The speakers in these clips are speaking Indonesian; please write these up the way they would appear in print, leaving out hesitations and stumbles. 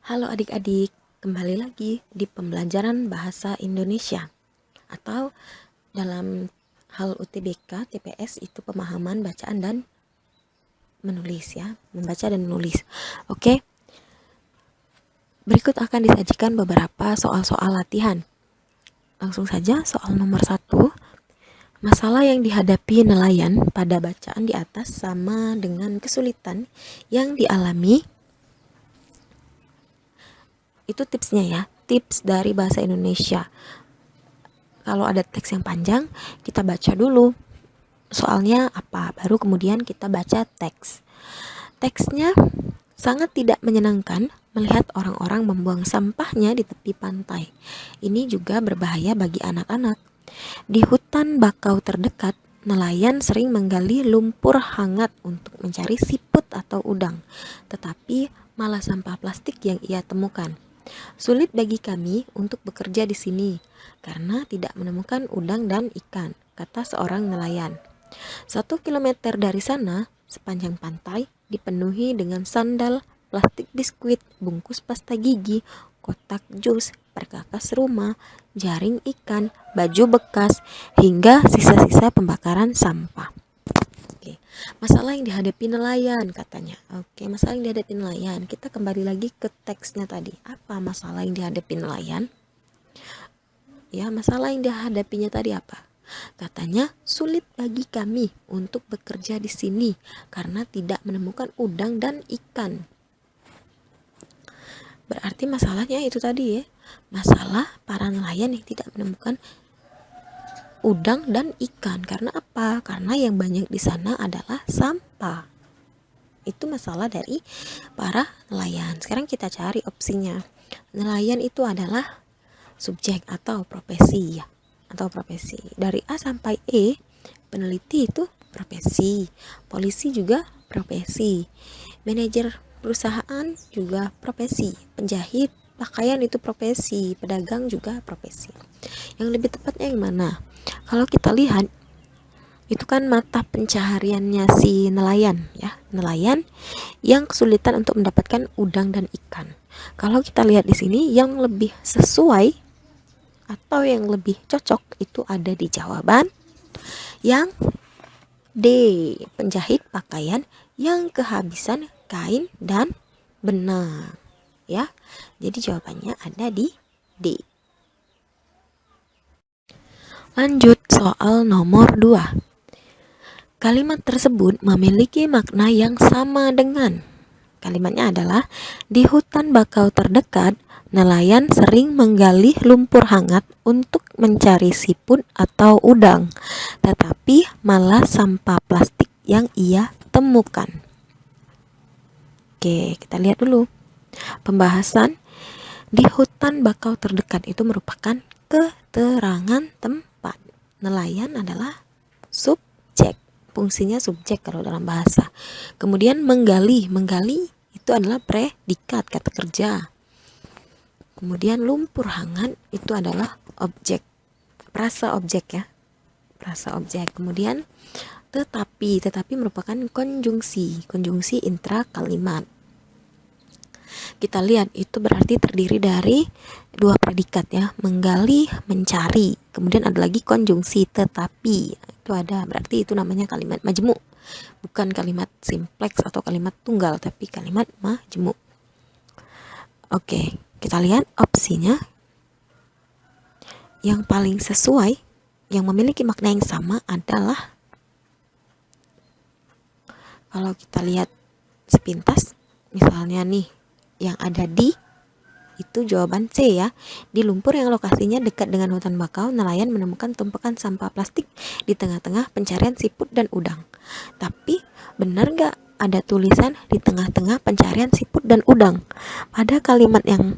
Halo adik-adik, kembali lagi di pembelajaran bahasa Indonesia atau dalam hal UTBK, TPS itu pemahaman bacaan dan menulis ya, membaca dan menulis. Oke, berikut akan disajikan beberapa soal-soal latihan. Langsung saja soal nomor 1. Masalah yang dihadapi nelayan pada bacaan di atas sama dengan kesulitan yang dialami. Itu tipsnya ya, tips dari bahasa Indonesia. Kalau ada teks yang panjang, kita baca dulu soalnya apa, baru kemudian kita baca teks. Teksnya sangat tidak menyenangkan melihat orang-orang membuang sampahnya di tepi pantai. Ini juga berbahaya bagi anak-anak. Di hutan bakau terdekat, nelayan sering menggali lumpur hangat untuk mencari siput atau udang, tetapi malah sampah plastik yang ia temukan. Sulit bagi kami untuk bekerja di sini karena tidak menemukan udang dan ikan, kata seorang nelayan. 1 kilometer dari sana, sepanjang pantai dipenuhi dengan sandal, plastik biskuit, bungkus pasta gigi, kotak jus, perkakas rumah, jaring ikan, baju bekas, hingga sisa-sisa pembakaran sampah. Oke, masalah yang dihadapi nelayan katanya. Oke, masalah yang dihadapi nelayan. Kita kembali lagi ke teksnya tadi. Apa masalah yang dihadapi nelayan? Ya, masalah yang dihadapinya tadi apa? Katanya, sulit bagi kami untuk bekerja di sini karena tidak menemukan udang dan ikan. Berarti masalahnya itu tadi ya, masalah para nelayan yang tidak menemukan udang dan ikan. Karena apa? Karena yang banyak di sana adalah sampah. Itu masalah dari para nelayan. Sekarang kita cari opsinya. Nelayan itu adalah subjek atau profesi ya, atau profesi. Dari A sampai E, peneliti itu profesi, polisi juga profesi, manajer perusahaan juga profesi, penjahit pakaian itu profesi, pedagang juga profesi. Yang lebih tepatnya yang mana? Kalau kita lihat itu kan mata pencahariannya si nelayan ya, nelayan yang kesulitan untuk mendapatkan udang dan ikan. Kalau kita lihat di sini yang lebih sesuai atau yang lebih cocok itu ada di jawaban yang D, penjahit pakaian yang kehabisan kain dan benang ya. Jadi jawabannya ada di D. Lanjut soal nomor 2. Kalimat tersebut memiliki makna yang sama dengan. Kalimatnya adalah, di hutan bakau terdekat, nelayan sering menggali lumpur hangat untuk mencari siput atau udang, tetapi malah sampah plastik yang ia temukan. Oke, kita lihat dulu. Pembahasan di hutan bakau terdekat itu merupakan keterangan tempat. Nelayan adalah subjek. Fungsinya subjek kalau dalam bahasa. Kemudian menggali itu adalah predikat, kata kerja. Kemudian lumpur hangat itu adalah objek, prasa objek ya, prasa objek. Kemudian tetapi merupakan konjungsi intra kalimat. Kita lihat itu berarti terdiri dari 2 predikat ya, menggali, mencari. Kemudian ada lagi konjungsi tetapi. Itu ada, berarti itu namanya kalimat majemuk. Bukan kalimat simpleks atau kalimat tunggal, tapi kalimat majemuk. Oke, kita lihat opsinya. Yang paling sesuai, yang memiliki makna yang sama adalah, kalau kita lihat sepintas, misalnya nih, yang ada di itu jawaban C ya. Di lumpur yang lokasinya dekat dengan hutan bakau, nelayan menemukan tumpukan sampah plastik di tengah-tengah pencarian siput dan udang. Tapi benar gak ada tulisan di tengah-tengah pencarian siput dan udang? Pada kalimat yang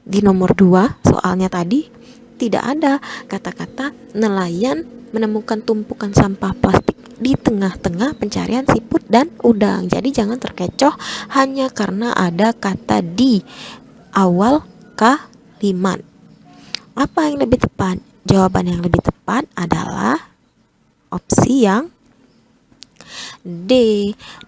di nomor 2 soalnya tadi tidak ada kata-kata nelayan menemukan tumpukan sampah plastik di tengah-tengah pencarian siput dan udang. Jadi jangan terkecoh hanya karena ada kata di awal kalimat. Apa yang lebih tepat? Jawaban yang lebih tepat adalah opsi yang D.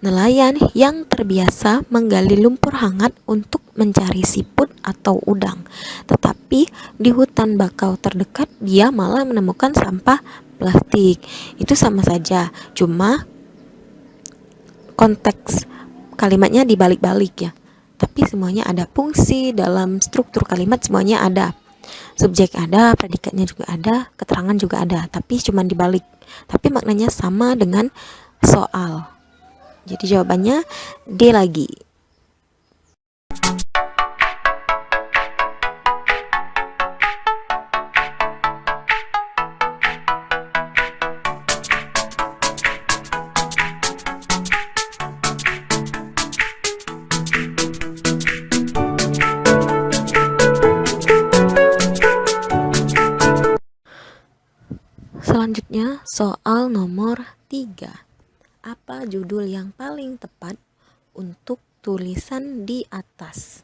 Nelayan yang terbiasa menggali lumpur hangat untuk mencari siput atau udang. Tetapi di hutan bakau terdekat dia malah menemukan sampah plastik. Itu sama saja, cuma konteks kalimatnya dibalik-balik ya. Tapi semuanya ada fungsi dalam struktur kalimat, semuanya ada. Subjek ada, predikatnya juga ada, keterangan juga ada, tapi cuma dibalik. Tapi maknanya sama dengan soal. Jadi jawabannya D lagi. Selanjutnya soal nomor 3. Apa judul yang paling tepat untuk tulisan di atas?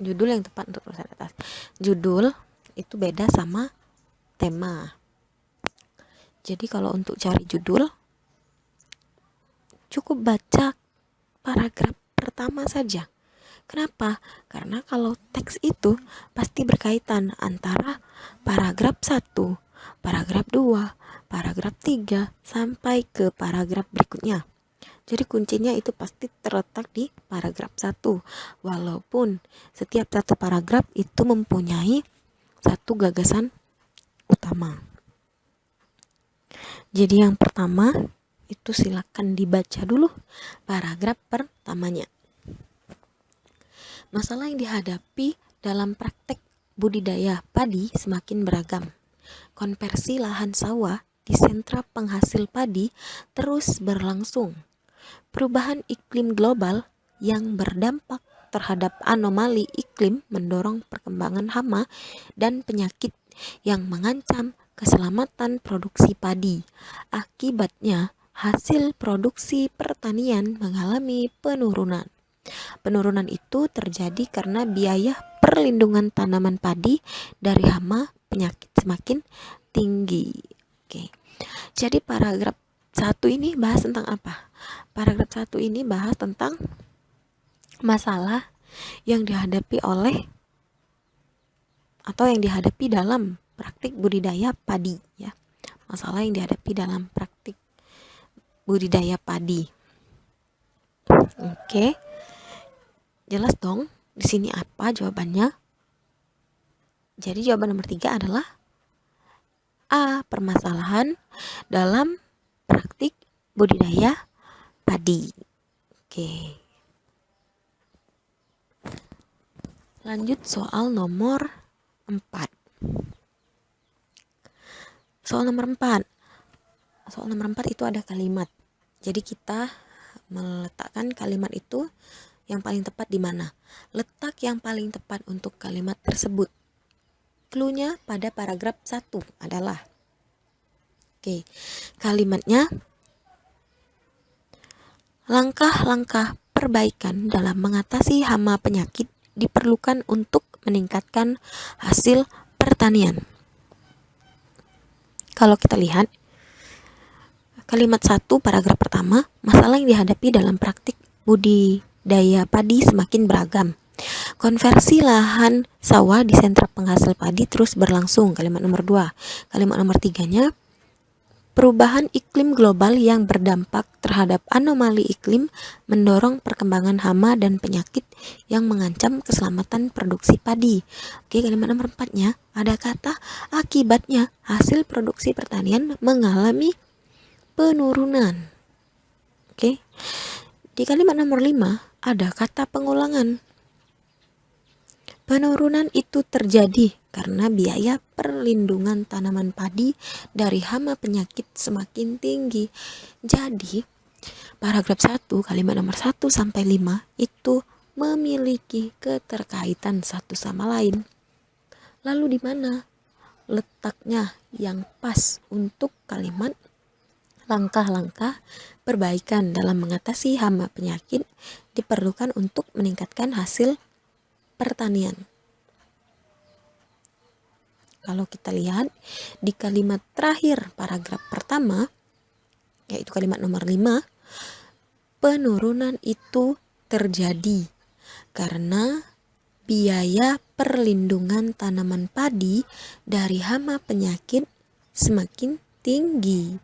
Judul yang tepat untuk tulisan di atas. Judul itu beda sama tema. Jadi kalau untuk cari judul, cukup baca paragraf pertama saja. Kenapa? Karena kalau teks itu pasti berkaitan antara paragraf 1, paragraf 2, paragraf 3, sampai ke paragraf berikutnya. Jadi kuncinya itu pasti terletak di paragraf 1. Walaupun setiap satu paragraf itu mempunyai satu gagasan utama. Jadi yang pertama itu silakan dibaca dulu paragraf pertamanya. Masalah yang dihadapi dalam praktek budidaya padi semakin beragam. Konversi lahan sawah di sentra penghasil padi terus berlangsung. Perubahan iklim global yang berdampak terhadap anomali iklim mendorong perkembangan hama dan penyakit yang mengancam keselamatan produksi padi. Akibatnya, hasil produksi pertanian mengalami penurunan. Penurunan itu terjadi karena biaya perlindungan tanaman padi dari hama penyakit semakin tinggi. Oke. Jadi paragraf 1 ini bahas tentang apa? Paragraf 1 ini bahas tentang masalah yang dihadapi oleh atau yang dihadapi dalam praktik budidaya padi ya. Masalah yang dihadapi dalam praktik budidaya padi. Oke. Jelas dong di sini apa jawabannya? Jadi jawaban nomor 3 adalah A. Permasalahan dalam praktik budidaya padi. Oke. Lanjut soal nomor 4. Soal nomor 4. Soal nomor 4 itu ada kalimat. Jadi kita meletakkan kalimat itu yang paling tepat di mana? Letak yang paling tepat untuk kalimat tersebut. Cluenya pada paragraf 1 adalah kalimatnya langkah-langkah perbaikan dalam mengatasi hama penyakit diperlukan untuk meningkatkan hasil pertanian. Kalau kita lihat kalimat 1 paragraf pertama, masalah yang dihadapi dalam praktik budidaya padi semakin beragam. Konversi lahan sawah di sentra penghasil padi terus berlangsung. Kalimat nomor 2. Kalimat nomor 3-nya, perubahan iklim global yang berdampak terhadap anomali iklim mendorong perkembangan hama dan penyakit yang mengancam keselamatan produksi padi. Oke, kalimat nomor 4-nya ada kata akibatnya hasil produksi pertanian mengalami penurunan. Oke. Di kalimat nomor 5 ada kata pengulangan. Penurunan itu terjadi karena biaya perlindungan tanaman padi dari hama penyakit semakin tinggi. Jadi, paragraf 1 kalimat nomor 1 sampai 5 itu memiliki keterkaitan satu sama lain. Lalu di mana letaknya yang pas untuk kalimat langkah-langkah perbaikan dalam mengatasi hama penyakit diperlukan untuk meningkatkan hasil pertanian? Kalau kita lihat di kalimat terakhir paragraf pertama, yaitu kalimat nomor 5. Penurunan itu terjadi karena biaya perlindungan tanaman padi dari hama penyakit semakin tinggi.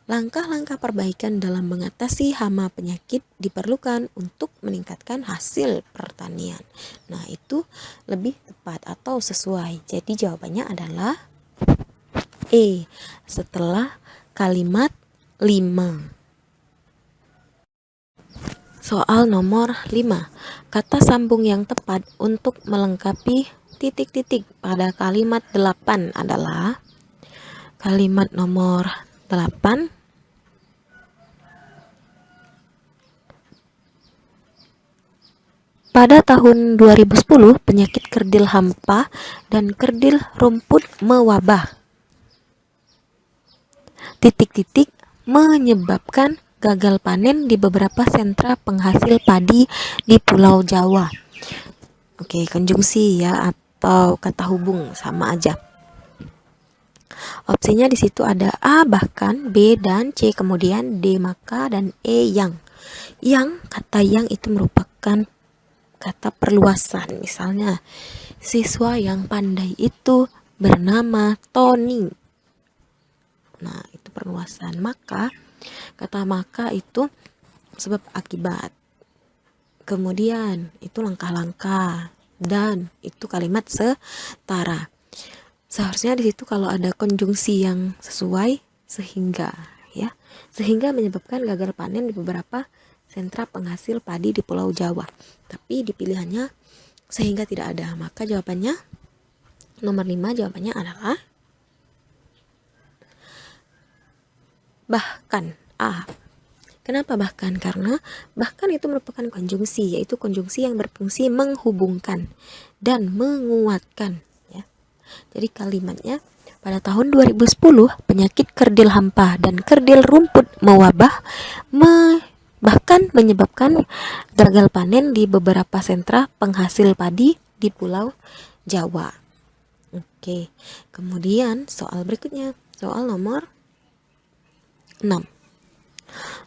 Langkah-langkah perbaikan dalam mengatasi hama penyakit diperlukan untuk meningkatkan hasil pertanian. Nah, itu lebih tepat atau sesuai. Jadi jawabannya adalah E setelah kalimat 5. Soal nomor 5. Kata sambung yang tepat untuk melengkapi titik-titik pada kalimat 8 adalah kalimat nomor 8. Pada tahun 2010, penyakit kerdil hampa dan kerdil rumput mewabah. Titik-titik menyebabkan gagal panen di beberapa sentra penghasil padi di Pulau Jawa. Oke, konjungsi ya atau kata hubung sama aja. Opsinya di situ ada A bahkan, B dan C, kemudian D maka, dan E yang. Yang, kata yang itu merupakan kata perluasan. Misalnya, siswa yang pandai itu bernama Tony. Nah, itu perluasan. Maka, kata maka itu sebab akibat. Kemudian, itu langkah-langkah. Dan itu kalimat setara. Seharusnya di situ kalau ada konjungsi yang sesuai, sehingga ya, sehingga menyebabkan gagal panen di beberapa sentra penghasil padi di Pulau Jawa. Tapi di pilihannya sehingga tidak ada. Maka jawabannya nomor 5, jawabannya adalah bahkan A. Kenapa bahkan? Karena bahkan itu merupakan konjungsi, yaitu konjungsi yang berfungsi menghubungkan dan menguatkan. Ya. Jadi kalimatnya, pada tahun 2010 penyakit kerdil hampa dan kerdil rumput mewabah, bahkan menyebabkan gagal panen di beberapa sentra penghasil padi di Pulau Jawa. Oke, kemudian soal berikutnya, soal nomor 6.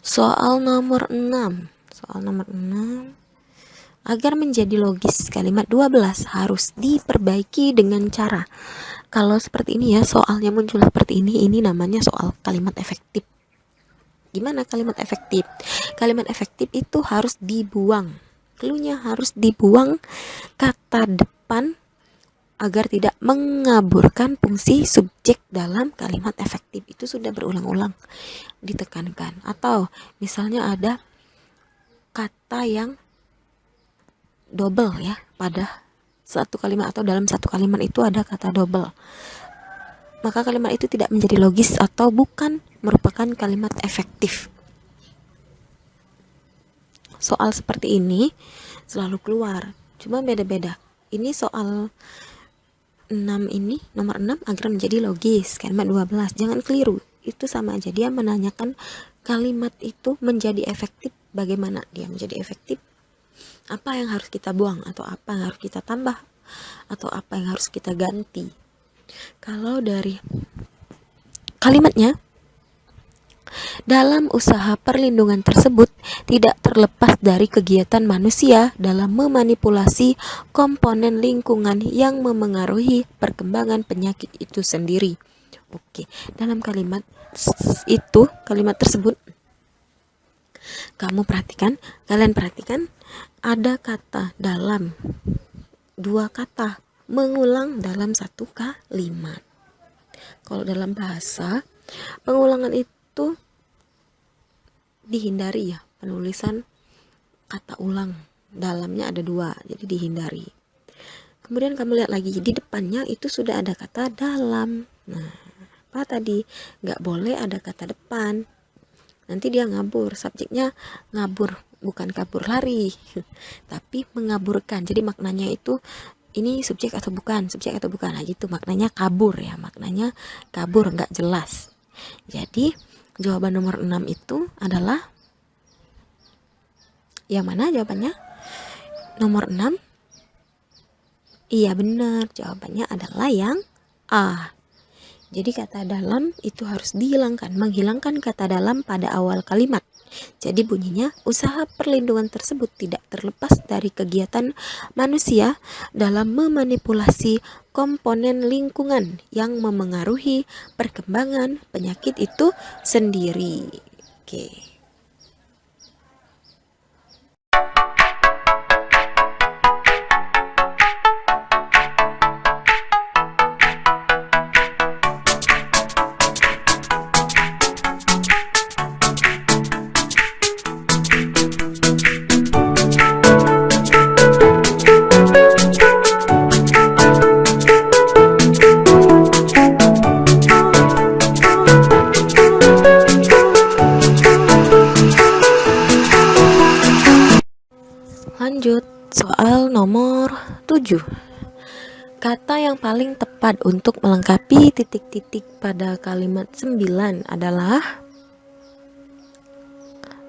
Soal nomor 6. Agar menjadi logis, kalimat 12 harus diperbaiki dengan cara. Kalau seperti ini ya, soalnya muncul seperti ini namanya soal kalimat efektif. Gimana kalimat efektif? Kalimat efektif itu harus dibuang. Cluenya harus dibuang kata depan agar tidak mengaburkan fungsi subjek dalam kalimat efektif. Itu sudah berulang-ulang ditekankan. Atau misalnya ada kata yang double ya, pada satu kalimat atau dalam satu kalimat itu ada kata double, maka kalimat itu tidak menjadi logis atau bukan merupakan kalimat efektif. Soal seperti ini selalu keluar, cuma beda-beda. Ini soal 6 ini, nomor 6, agar menjadi logis, kalimat 12. Jangan keliru, itu sama aja. Dia menanyakan kalimat itu menjadi efektif, bagaimana dia menjadi efektif, apa yang harus kita buang, atau apa yang harus kita tambah, atau apa yang harus kita ganti. Kalau dari kalimatnya, dalam usaha perlindungan tersebut tidak terlepas dari kegiatan manusia dalam memanipulasi komponen lingkungan yang memengaruhi perkembangan penyakit itu sendiri. Oke, dalam kalimat itu, kalimat tersebut, kalian perhatikan ada kata dalam, dua kata mengulang dalam satu kalimat. Kalau dalam bahasa, pengulangan itu dihindari ya, penulisan kata ulang dalamnya ada 2, jadi dihindari. Kemudian kamu lihat lagi, di depannya itu sudah ada kata dalam. Nah, apa tadi? Nggak boleh ada kata depan, nanti dia ngabur, subjeknya ngabur, bukan kabur lari tapi mengaburkan. Jadi maknanya itu, ini subjek atau bukan, nah gitu, maknanya kabur ya, maknanya kabur, nggak jelas. Jadi jawaban nomor 6 itu adalah yang mana jawabannya? Nomor 6. Iya benar, jawabannya adalah yang A. Jadi kata dalam itu harus dihilangkan, menghilangkan kata dalam pada awal kalimat. Jadi bunyinya, usaha perlindungan tersebut tidak terlepas dari kegiatan manusia dalam memanipulasi komponen lingkungan yang memengaruhi perkembangan penyakit itu sendiri. Oke. Lanjut, soal nomor 7. Kata yang paling tepat untuk melengkapi titik-titik pada kalimat 9 adalah,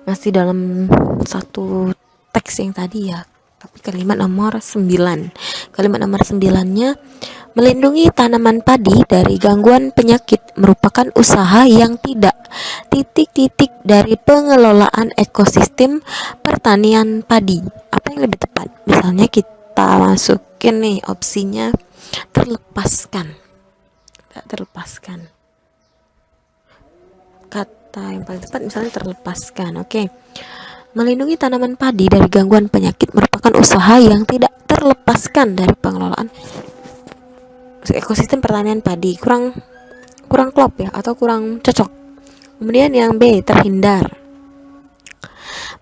masih dalam satu teks yang tadi ya, tapi kalimat nomor 9. Kalimat nomor 9-nya, melindungi tanaman padi dari gangguan penyakit merupakan usaha yang tidak titik-titik dari pengelolaan ekosistem pertanian padi. Apa yang lebih tepat? Misalnya kita masukin nih opsinya terlepaskan. Terlepaskan. Kata yang paling tepat misalnya terlepaskan. Oke. Melindungi tanaman padi dari gangguan penyakit merupakan usaha yang tidak terlepaskan dari pengelolaan ekosistem pertanian padi. Kurang klop ya, atau kurang cocok. Kemudian yang B, terhindar.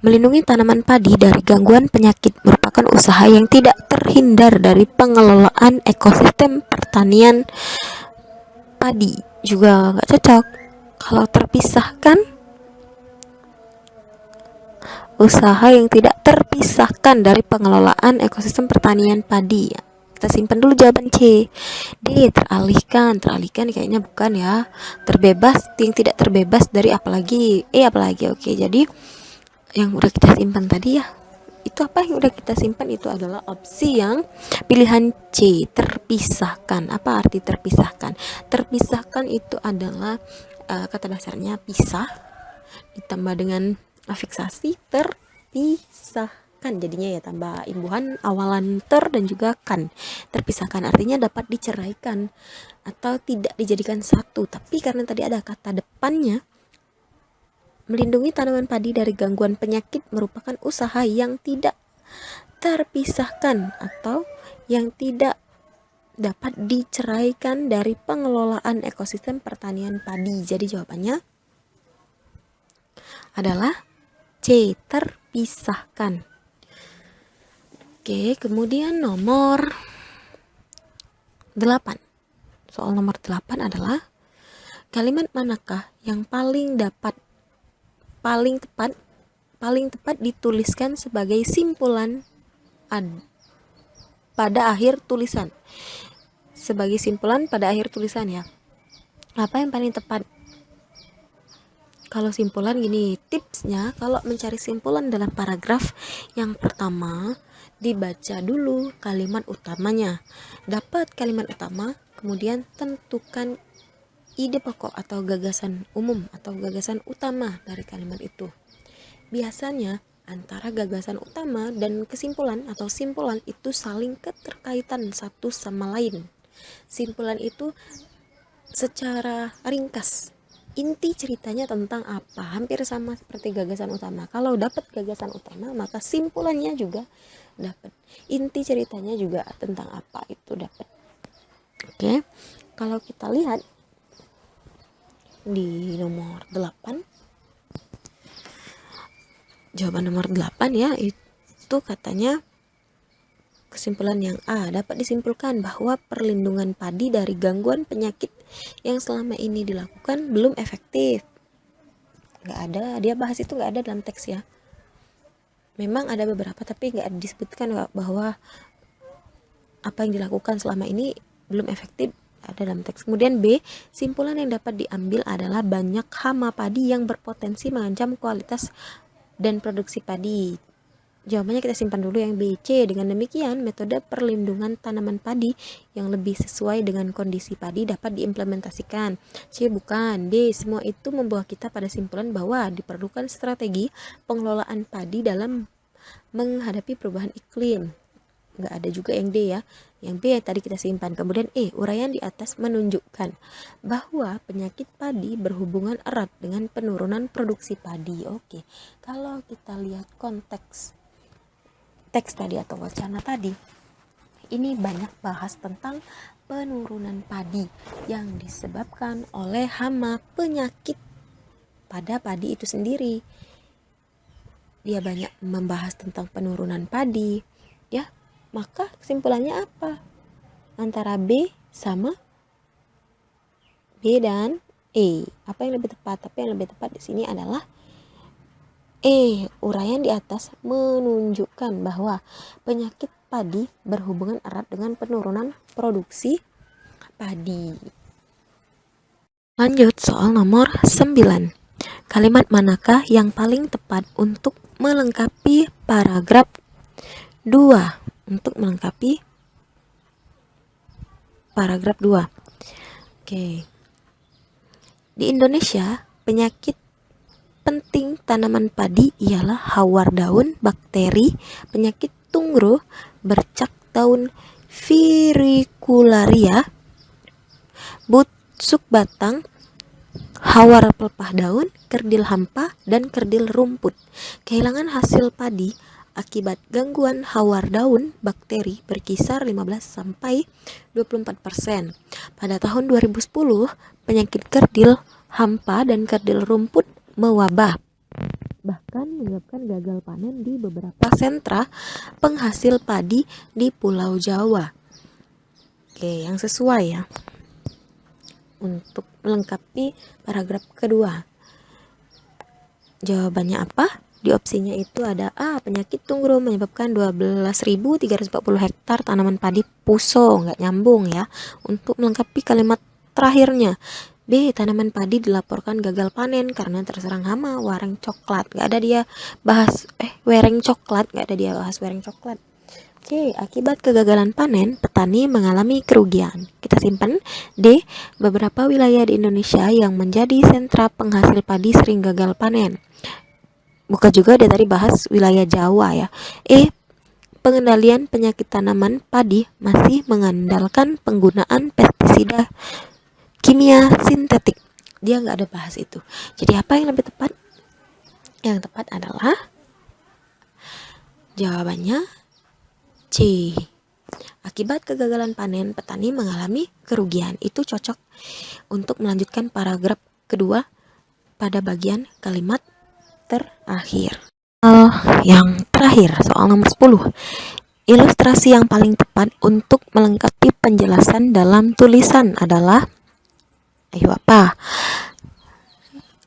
Melindungi tanaman padi dari gangguan penyakit merupakan usaha yang tidak terhindar dari pengelolaan ekosistem pertanian padi. Juga nggak cocok. Kalau terpisahkan, usaha yang tidak terpisahkan dari pengelolaan ekosistem pertanian padi. Kita simpan dulu jawaban C. D, teralihkan. Teralihkan kayaknya bukan ya. Terbebas, yang tidak terbebas dari apalagi. Apalagi. Oke, jadi yang udah kita simpan tadi ya, itu apa yang udah kita simpan itu adalah opsi yang pilihan C, terpisahkan. Apa arti terpisahkan? Terpisahkan itu adalah kata dasarnya pisah ditambah dengan afiksasi terpisahkan, jadinya ya tambah imbuhan awalan ter dan juga kan. Terpisahkan artinya dapat diceraikan atau tidak dijadikan satu, tapi karena tadi ada kata depannya, melindungi tanaman padi dari gangguan penyakit merupakan usaha yang tidak terpisahkan atau yang tidak dapat diceraikan dari pengelolaan ekosistem pertanian padi. Jadi jawabannya adalah C, terpisahkan. Oke, kemudian nomor 8. Soal nomor 8 adalah, kalimat manakah yang paling tepat dituliskan sebagai simpulan pada akhir tulisan. Sebagai simpulan pada akhir tulisan ya. Apa yang paling tepat? Kalau simpulan gini, tipsnya kalau mencari simpulan dalam paragraf yang pertama, dibaca dulu kalimat utamanya. Dapat kalimat utama, kemudian tentukan ide pokok atau gagasan umum atau gagasan utama dari kalimat itu. Biasanya antara gagasan utama dan kesimpulan atau simpulan itu saling keterkaitan satu sama lain. Simpulan itu secara ringkas, inti ceritanya tentang apa, hampir sama seperti gagasan utama. Kalau dapat gagasan utama, maka simpulannya juga dapat. Inti ceritanya juga tentang apa itu dapat. Oke. Kalau kita lihat di nomor 8, jawaban nomor 8 ya, itu katanya kesimpulan yang A, dapat disimpulkan bahwa perlindungan padi dari gangguan penyakit yang selama ini dilakukan belum efektif. Nggak ada, dia bahas itu nggak ada dalam teks ya. Memang ada beberapa tapi nggak disebutkan bahwa apa yang dilakukan selama ini belum efektif, ada dalam teks. Kemudian B, simpulan yang dapat diambil adalah banyak hama padi yang berpotensi mengancam kualitas dan produksi padi. Jawabannya kita simpan dulu yang B, C. Dengan demikian, metode perlindungan tanaman padi yang lebih sesuai dengan kondisi padi dapat diimplementasikan. C, bukan. D, semua itu membawa kita pada simpulan bahwa diperlukan strategi pengelolaan padi dalam menghadapi perubahan iklim. Nggak ada juga yang D ya. Yang B tadi kita simpan. Kemudian E, uraian di atas menunjukkan bahwa penyakit padi berhubungan erat dengan penurunan produksi padi. Oke, kalau kita lihat konteks teks tadi atau wacana tadi, ini banyak bahas tentang penurunan padi yang disebabkan oleh hama penyakit pada padi itu sendiri. Dia banyak membahas tentang penurunan padi, ya. Maka kesimpulannya apa? Antara B sama B dan E. Apa yang lebih tepat? Tapi yang lebih tepat di sini adalah uraian di atas menunjukkan bahwa penyakit padi berhubungan erat dengan penurunan produksi padi. Lanjut soal nomor 9. Kalimat manakah yang paling tepat untuk melengkapi paragraf 2? Untuk melengkapi paragraf 2. Oke. Di Indonesia, penyakit penting tanaman padi ialah hawar daun, bakteri, penyakit tungro, bercak daun viricularia, busuk batang, hawar pelepah daun, kerdil hampa, dan kerdil rumput. Kehilangan hasil padi akibat gangguan hawar daun bakteri berkisar 15-24%. Pada tahun 2010, penyakit kerdil hampa dan kerdil rumput mewabah, bahkan menyebabkan gagal panen di beberapa sentra penghasil padi di Pulau Jawa. Oke, yang sesuai ya untuk melengkapi paragraf kedua. Jawabannya apa? Di opsinya itu ada A, penyakit tungro menyebabkan 12.340 hektar tanaman padi puso. Nggak nyambung ya. Untuk melengkapi kalimat terakhirnya, B, tanaman padi dilaporkan gagal panen karena terserang hama wareng coklat. Nggak ada dia bahas wereng coklat, nggak ada dia bahas wereng coklat. C, akibat kegagalan panen, petani mengalami kerugian. Kita simpan. D, beberapa wilayah di Indonesia yang menjadi sentra penghasil padi sering gagal panen. Bukan juga dia tadi bahas wilayah Jawa ya. E, pengendalian penyakit tanaman padi masih mengandalkan penggunaan pestisida kimia sintetik. Dia nggak ada bahas itu. Jadi apa yang lebih tepat? Yang tepat adalah jawabannya C. Akibat kegagalan panen, petani mengalami kerugian. Itu cocok untuk melanjutkan paragraf kedua pada bagian kalimat terakhir. Yang terakhir, soal nomor 10. Ilustrasi yang paling tepat untuk melengkapi penjelasan dalam tulisan adalah apa?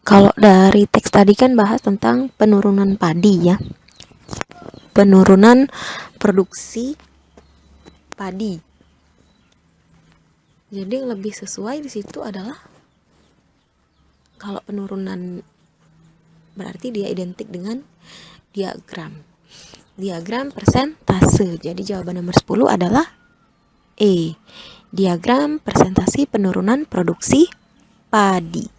Kalau dari teks tadi kan bahas tentang penurunan padi ya. Penurunan produksi padi. Jadi yang lebih sesuai di situ adalah kalau penurunan berarti dia identik dengan diagram persentase. Jadi jawaban nomor 10 adalah E, diagram presentasi penurunan produksi padi.